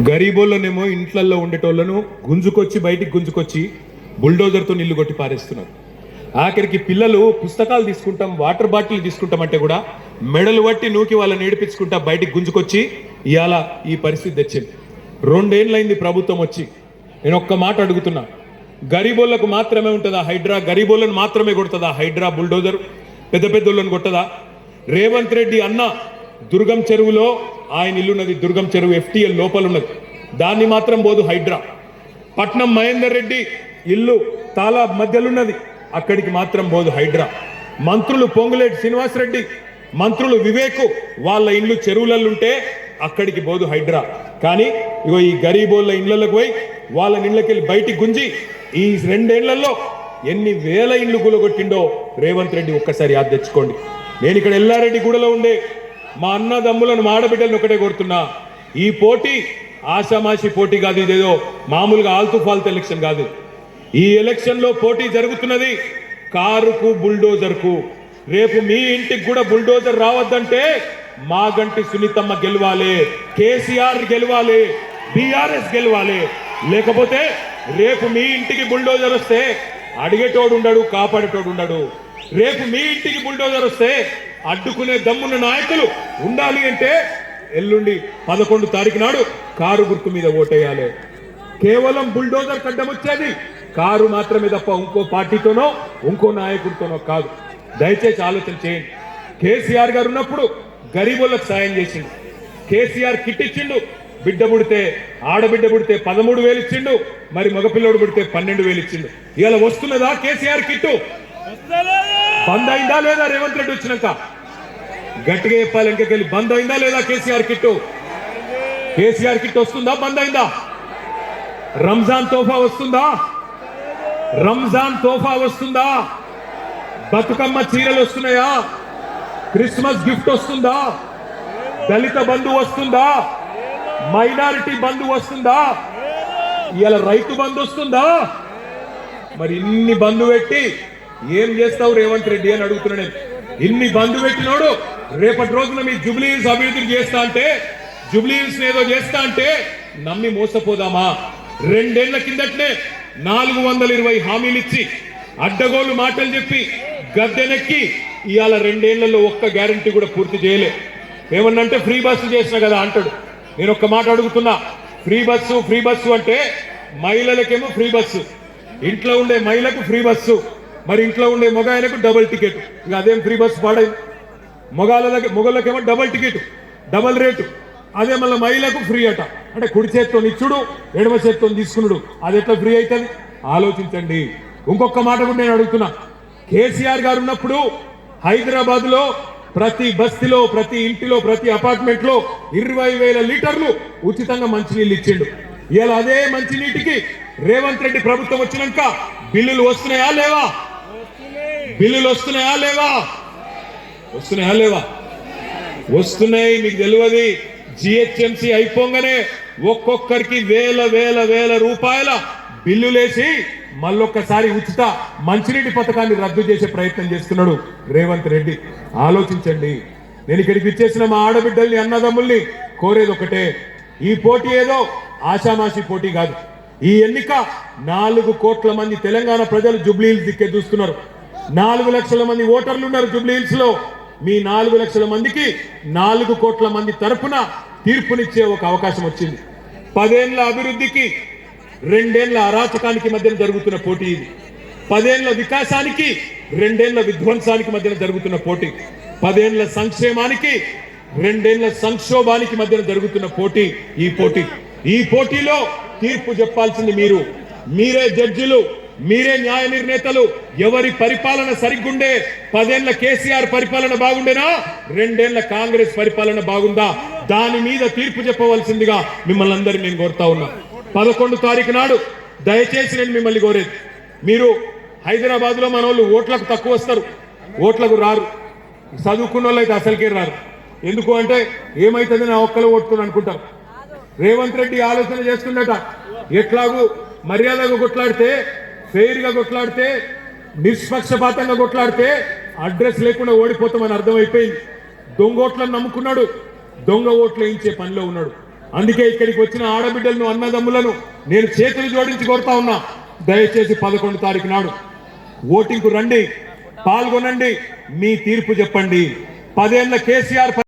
గరీబోళ్ళనేమో ఇంట్లల్లో ఉండేటోళ్ళను గుంజుకొచ్చి బయటికి గుంజుకొచ్చి బుల్డోజర్తో నీళ్లు కొట్టి పారేస్తున్నారు. ఆఖరికి పిల్లలు పుస్తకాలు తీసుకుంటాం, వాటర్ బాటిల్ తీసుకుంటాం అంటే కూడా మెడలు పట్టి నూకి వాళ్ళని ఏడిపించుకుంటా బయటికి గుంజుకొచ్చి ఇవాళ ఈ పరిస్థితి తెచ్చింది. 2 ఏళ్ళైంది ప్రభుత్వం వచ్చి. నేను ఒక్క మాట అడుగుతున్నా, గరీబోళ్ళకు మాత్రమే ఉంటుందా హైడ్రా? గరీబోళ్ళను మాత్రమే కొడుతుందా హైడ్రా బుల్డోజర్? పెద్ద పెద్దోళ్ళని కొట్టదా? రేవంత్ రెడ్డి అన్న దుర్గం చెరువులో ఆయన ఇల్లున్నది, దుర్గం చెరువు FTL లోపల ఉన్నది, దాన్ని మాత్రం పోదు హైడ్రా. పట్నం మహేందర్ రెడ్డి ఇల్లు తాలా మధ్యలున్నది, అక్కడికి మాత్రం పోదు హైడ్రా. మంత్రులు పొంగులేటి శ్రీనివాసరెడ్డి, మంత్రులు వివేకు వాళ్ళ ఇల్లు చెరువులల్లుంటే అక్కడికి పోదు హైడ్రా. కానీ ఇగో ఈ గరీబోళ్ళ ఇళ్లకు పోయి వాళ్ళ ఇళ్ళకెళ్ళి బయటికి గుంజి ఈ 2 ఏళ్లలో ఎన్ని వేల ఇండ్లు కూలగొట్టిండో రేవంత్ రెడ్డి ఒక్కసారి యాద తెచ్చుకోండి. నేను ఇక్కడ ఎల్లారెడ్డి గూడలో ఉండే మా అన్నదమ్ములను మాడబిడ్డలను ఒకటే కోరుతున్నా, ఈ పోటీ ఆషామాషి పోటీ కాదు, ఇదేదో మామూలుగా ఆల్తు ఫాల్తు ఎలక్షన్ కాదు. ఈ ఎలక్షన్ లో పోటీ జరుగుతున్నది కారుకు బుల్డోజర్కు. రేపు మీ ఇంటికి కూడా బుల్డోజర్ రావద్దంటే మాగంటి సునీతమ్మ గెలవాలి, కేసీఆర్ గెలవాలి, BRS గెలవాలి. లేకపోతే రేపు మీ ఇంటికి బుల్డోజర్ వస్తే అడిగేటోడు ఉండడు, కాపాడేటోడు ఉండడు. రేపు మీ ఇంటికి బుల్డోజర్ వస్తే అడ్డుకునే దమ్మున్న నాయకులు ఉండాలి అంటే ఎల్లుండి 11 తారీఖు నాడు కారు గుర్తు మీద ఓటేయాలి. కేవలం బుల్డోజర్ కడ్డం వచ్చేది కారు మాత్రమే తప్ప ఇంకో పార్టీతోనో ఇంకో నాయకుడితోనో కాదు. దయచేసి ఆలోచన చేయండి. కేసీఆర్ గారు ఉన్నప్పుడు గరీబులకు సాయం చేసిండు. కేసీఆర్ కిట్ ఇచ్చిండు, బిడ్డ పుడితే ఆడబిడ్డ పుడితే 13,000 ఇచ్చిండు, మరి మగపిల్లోడు పుడితే 12,000 ఇచ్చిండు. ఇలా వస్తున్నదా కేసీఆర్ కిట్టు? బంద్ అయిందా లేదా? రేవంత్ రెడ్డి వచ్చినాక గట్టిగా చెప్పాలి, ఇంకెళ్ళి బంద్ అయిందా లేదా కేసీఆర్ కిట్టు? కేసీఆర్ కిట్ వస్తుందా? బంద్ అయిందా? రంజాన్ తోఫా వస్తుందా? రంజాన్ తోఫా వస్తుందా? బతుకమ్మ చీరలు వస్తున్నాయా? క్రిస్మస్ గిఫ్ట్ వస్తుందా? దళిత బంధు వస్తుందా? మైనారిటీ బంధు వస్తుందా? ఇలా రైతు బంధు వస్తుందా? మరి ఇన్ని బంధు పెట్టి ఏం చేస్తావు రేవంత్ రెడ్డి అని అడుగుతున్నాను. ఇన్ని బంధు పెట్టినోడు రేపటి రోజున మీ జూబ్లీహిల్స్ అభివృద్ధి చేస్తా అంటే, జూబ్లీహిల్స్ ఏదో చేస్తా అంటే నమ్మి మోసపోదామా? 2 ఏళ్ల కిందటనే 420 హామీలు ఇచ్చి అడ్డగోలు మాటలు చెప్పి గద్దెనెక్కి ఇవాళ 2 ఏళ్లలో ఒక్క గ్యారంటీ కూడా పూర్తి చేయలే. ఏమన్నంటే ఫ్రీ బస్సు చేసిన కదా అంటాడు. నేను ఒక్క మాట అడుగుతున్నా, ఫ్రీ బస్సు అంటే మహిళలకేమో ఫ్రీ బస్సు, ఇంట్లో ఉండే మహిళకు ఫ్రీ బస్సు, మరి ఇంట్లో ఉండే మొగాయనకు డబుల్ టికెట్. ఇక అదేం ఫ్రీ బస్సు పాడై? మొగళ్ళకేమో డబుల్ టికెట్, డబుల్ రేటు. అదే మళ్ళీ మహిళకు ఫ్రీ అట. అంటే కుడి చేత్తో ఇచ్చుడు, ఎడమ చేత్తో తీసుకున్నాడు, అది ఎట్లా ఫ్రీ అవుతుంది? ఆలోచించండి. ఇంకొక మాట కూడా నేను అడుగుతున్నా, కేసీఆర్ గారు ఉన్నప్పుడు హైదరాబాద్ లో ప్రతి బస్తీలో, ప్రతి ఇంటిలో, ప్రతి అపార్ట్మెంట్ లో 20,000 లీటర్లు ఉచితంగా మంచినీళ్ళు ఇచ్చిండు. ఇలా అదే మంచినీటికి రేవంత్ రెడ్డి ప్రభుత్వం వచ్చినాక బిల్లులు వస్తున్నాయా లేవా? బిల్లులు వస్తున్నాయా లేవా? వస్తున్నాయా లేవా? వస్తున్నాయి. మీకు తెలియదు, GHMC అయిపోగానే ఒక్కొక్కరికి వేల రూపాయల బిల్లులేసి మళ్ళొక్కసారి ఉచిత మంచినీటి పథకాన్ని రద్దు చేసే ప్రయత్నం చేస్తున్నాడు రేవంత్ రెడ్డి. ఆలోచించండి. నేను ఇక్కడికి ఇచ్చేసిన మా ఆడబిడ్డల్ని, అన్నదమ్ముల్ని కోరేది ఒకటే, ఈ పోటీ ఏదో ఆషామాషి పోటీ కాదు. ఈ ఎన్నిక 4 కోట్ల మంది తెలంగాణ ప్రజలు జూబ్లీహిల్స్ దిక్కే చూస్తున్నారు. 4 లక్షల మంది ఓటర్లు ఉన్నారు జూబ్లీహిల్స్ లో. మీ 4 లక్షల మందికి 4 కోట్ల మంది తరఫున తీర్పునిచ్చే ఒక అవకాశం వచ్చింది. 10 ఏళ్ల అభివృద్ధికి 2 ఏళ్ల అరాచకానికి మధ్యన జరుగుతున్న పోటీ ఇది. 10 ఏళ్ల వికాసానికి 2 ఏళ్ల విధ్వంసానికి మధ్యన జరుగుతున్న పోటీ. 10 ఏళ్ల సంక్షేమానికి 2 ఏళ్ల సంక్షోభానికి మధ్యన జరుగుతున్న పోటీ ఈ పోటీ. ఈ పోటీలో తీర్పు చెప్పాల్సింది మీరు. మీరే జడ్జిలు, మీరే న్యాయ నిర్ణేతలు. ఎవరి పరిపాలన సరిగ్గుండే? 10 ఏళ్ల కేసీఆర్ పరిపాలన బాగుండేనా? 2 ఏళ్ల కాంగ్రెస్ పరిపాలన బాగుందా? దాని మీద తీర్పు చెప్పవలసిందిగా మిమ్మల్ని అందరినీ నేను కోరుతా ఉన్నా. 11 తారీఖు నాడు దయచేసి నేను మిమ్మల్ని కోరేది, మీరు హైదరాబాద్ లో మన వాళ్ళు ఓట్లకు తక్కువ వస్తారు, ఓట్లకు రారు. చదువుకున్న వాళ్ళు అయితే అసలుకే రారు. ఎందుకు అంటే ఏమైతుంది నా ఒక్కలో ఓటుకుని అనుకుంటారు. రేవంత్ రెడ్డి ఆలోచన చేస్తుండట, ఎట్లాగూ మర్యాదగా కొట్లాడితే, ఫెయిర్గా కొట్లాడితే, నిష్పక్షపాతంగా కొట్లాడితే అడ్రస్ లేకుండా ఓడిపోతామని అర్థమైపోయింది. దొంగ ఓట్లను నమ్ముకున్నాడు, దొంగ ఓట్లు వేయించే పనిలో ఉన్నాడు. అందుకే ఇక్కడికి వచ్చిన ఆడబిడ్డలను అన్నదమ్ములను నేను చేతులు జోడించి కోరుతా ఉన్నా, దయచేసి 11 తారీఖు నాడు ఓటింగ్కు రండి, పాల్గొనండి, మీ తీర్పు చెప్పండి. 10 ఏళ్ల కేసీఆర్